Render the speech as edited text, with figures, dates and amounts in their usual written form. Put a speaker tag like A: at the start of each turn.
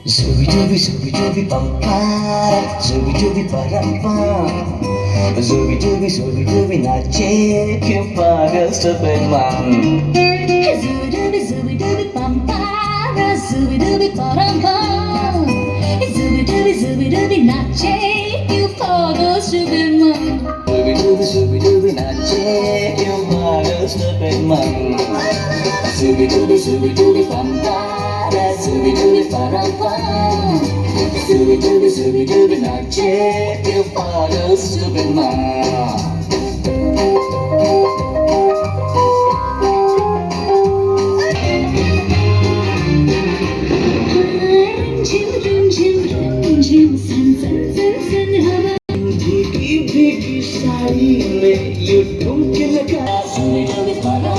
A: Zooby dooby bum para, zooby dooby parapam. Zooby dooby nache क्यों पागल stupid man.
B: Zooby dooby pampara, zooby dooby param. Zooby dooby nache, you pagal stupid man.
A: Zooby dooby nache क्यों पागल stupid man. Zooby dooby pampara, zooby dooby parapam. Zooby dooby nache क्यों पागल stupid man.
B: Rim san हवा
A: भीगी भीगी साड़ी में यूं ठुमके लगा. Zooby dooby para.